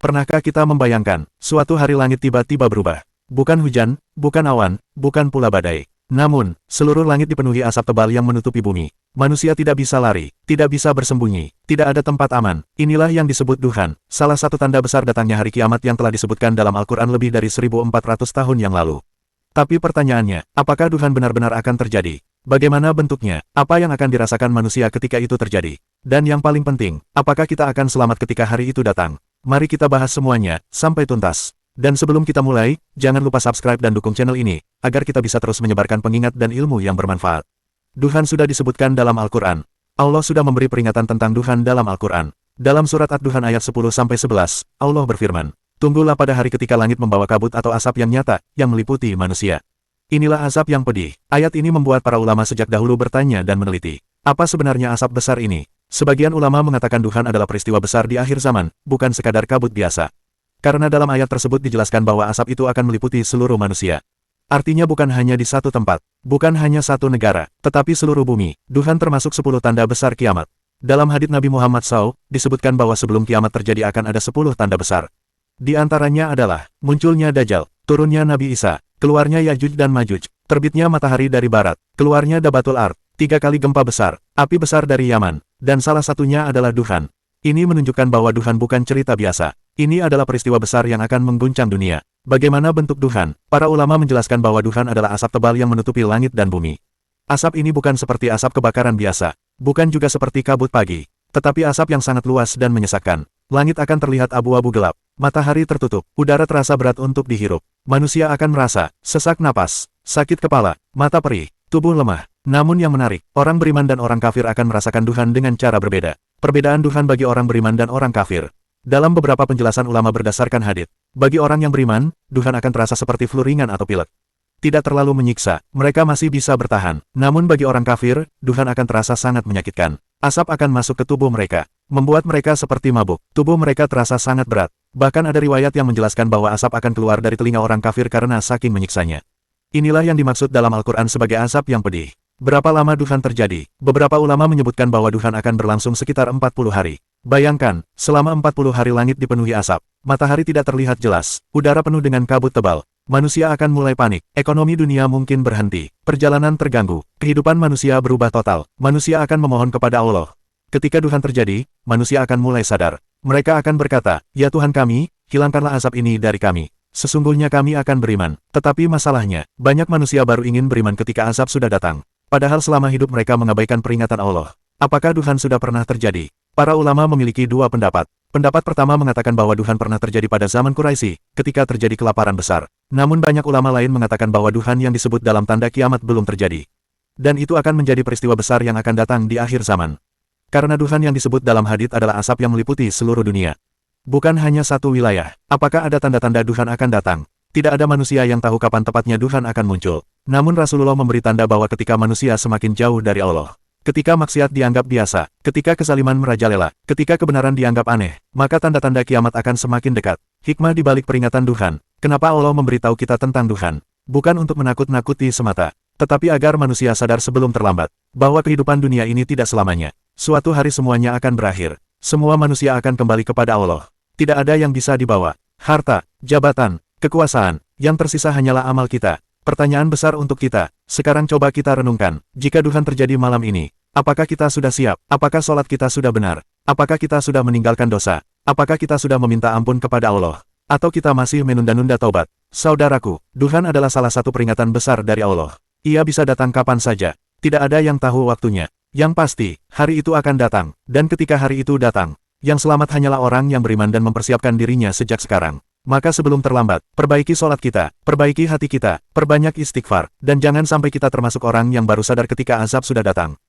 Pernahkah kita membayangkan, suatu hari langit tiba-tiba berubah? Bukan hujan, bukan awan, bukan pula badai. Namun, seluruh langit dipenuhi asap tebal yang menutupi bumi. Manusia tidak bisa lari, tidak bisa bersembunyi, tidak ada tempat aman. Inilah yang disebut duhan, salah satu tanda besar datangnya hari kiamat yang telah disebutkan dalam Al-Quran lebih dari 1400 tahun yang lalu. Tapi pertanyaannya, apakah duhan benar-benar akan terjadi? Bagaimana bentuknya? Apa yang akan dirasakan manusia ketika itu terjadi? Dan yang paling penting, apakah kita akan selamat ketika hari itu datang? Mari kita bahas semuanya, sampai tuntas. Dan sebelum kita mulai, jangan lupa subscribe dan dukung channel ini, agar kita bisa terus menyebarkan pengingat dan ilmu yang bermanfaat. Duhan sudah disebutkan dalam Al-Quran. Allah sudah memberi peringatan tentang duhan dalam Al-Quran. Dalam surat Ad-Duhan ayat 10-11, Allah berfirman, "Tunggulah pada hari ketika langit membawa kabut atau asap yang nyata, yang meliputi manusia. Inilah azab yang pedih." Ayat ini membuat para ulama sejak dahulu bertanya dan meneliti, apa sebenarnya asap besar ini? Sebagian ulama mengatakan duhan adalah peristiwa besar di akhir zaman, bukan sekadar kabut biasa. Karena dalam ayat tersebut dijelaskan bahwa asap itu akan meliputi seluruh manusia. Artinya bukan hanya di satu tempat, bukan hanya satu negara, tetapi seluruh bumi. Duhan termasuk 10 tanda besar kiamat. Dalam hadits Nabi Muhammad SAW, disebutkan bahwa sebelum kiamat terjadi akan ada 10 tanda besar. Di antaranya adalah, munculnya Dajjal, turunnya Nabi Isa, keluarnya Ya'juj dan Ma'juj, terbitnya matahari dari barat, keluarnya Dabatul Ard, 3 kali gempa besar, api besar dari Yaman, dan salah satunya adalah duhan. Ini menunjukkan bahwa duhan bukan cerita biasa. Ini adalah peristiwa besar yang akan mengguncang dunia. Bagaimana bentuk duhan? Para ulama menjelaskan bahwa duhan adalah asap tebal yang menutupi langit dan bumi. Asap ini bukan seperti asap kebakaran biasa, bukan juga seperti kabut pagi, tetapi asap yang sangat luas dan menyesakkan. Langit akan terlihat abu-abu gelap, matahari tertutup, udara terasa berat untuk dihirup. Manusia akan merasa sesak napas, sakit kepala, mata perih, tubuh lemah. Namun yang menarik, orang beriman dan orang kafir akan merasakan duhan dengan cara berbeda. Perbedaan duhan bagi orang beriman dan orang kafir. Dalam beberapa penjelasan ulama berdasarkan hadits, bagi orang yang beriman, duhan akan terasa seperti flu ringan atau pilek. Tidak terlalu menyiksa, mereka masih bisa bertahan. Namun bagi orang kafir, duhan akan terasa sangat menyakitkan. Asap akan masuk ke tubuh mereka, membuat mereka seperti mabuk. Tubuh mereka terasa sangat berat. Bahkan ada riwayat yang menjelaskan bahwa asap akan keluar dari telinga orang kafir karena saking menyiksanya. Inilah yang dimaksud dalam Al-Quran sebagai asap yang pedih. Berapa lama duhan terjadi? Beberapa ulama menyebutkan bahwa duhan akan berlangsung sekitar 40 hari. Bayangkan, selama 40 hari langit dipenuhi asap, matahari tidak terlihat jelas, udara penuh dengan kabut tebal, manusia akan mulai panik, ekonomi dunia mungkin berhenti, perjalanan terganggu, kehidupan manusia berubah total, manusia akan memohon kepada Allah. Ketika duhan terjadi, manusia akan mulai sadar. Mereka akan berkata, "Ya Tuhan kami, hilangkanlah asap ini dari kami. Sesungguhnya kami akan beriman." Tetapi masalahnya, banyak manusia baru ingin beriman ketika asap sudah datang. Padahal selama hidup mereka mengabaikan peringatan Allah. Apakah duhan sudah pernah terjadi? Para ulama memiliki dua pendapat. Pendapat pertama mengatakan bahwa duhan pernah terjadi pada zaman Quraisy, ketika terjadi kelaparan besar. Namun banyak ulama lain mengatakan bahwa duhan yang disebut dalam tanda kiamat belum terjadi. Dan itu akan menjadi peristiwa besar yang akan datang di akhir zaman. Karena duhan yang disebut dalam hadits adalah asap yang meliputi seluruh dunia. Bukan hanya satu wilayah. Apakah ada tanda-tanda duhan akan datang? Tidak ada manusia yang tahu kapan tepatnya duhan akan muncul. Namun Rasulullah memberi tanda bahwa ketika manusia semakin jauh dari Allah, ketika maksiat dianggap biasa, ketika kezaliman merajalela, ketika kebenaran dianggap aneh, maka tanda-tanda kiamat akan semakin dekat. Hikmah di balik peringatan duhan. Kenapa Allah memberitahu kita tentang duhan? Bukan untuk menakut-nakuti semata, tetapi agar manusia sadar sebelum terlambat, bahwa kehidupan dunia ini tidak selamanya. Suatu hari semuanya akan berakhir. Semua manusia akan kembali kepada Allah. Tidak ada yang bisa dibawa. Harta, jabatan, kekuasaan, yang tersisa hanyalah amal kita. Pertanyaan besar untuk kita, sekarang coba kita renungkan, jika duhan terjadi malam ini, apakah kita sudah siap? Apakah sholat kita sudah benar? Apakah kita sudah meninggalkan dosa? Apakah kita sudah meminta ampun kepada Allah? Atau kita masih menunda-nunda taubat? Saudaraku, duhan adalah salah satu peringatan besar dari Allah. Ia bisa datang kapan saja, tidak ada yang tahu waktunya. Yang pasti, hari itu akan datang, dan ketika hari itu datang, yang selamat hanyalah orang yang beriman dan mempersiapkan dirinya sejak sekarang. Maka sebelum terlambat, perbaiki sholat kita, perbaiki hati kita, perbanyak istighfar, dan jangan sampai kita termasuk orang yang baru sadar ketika azab sudah datang.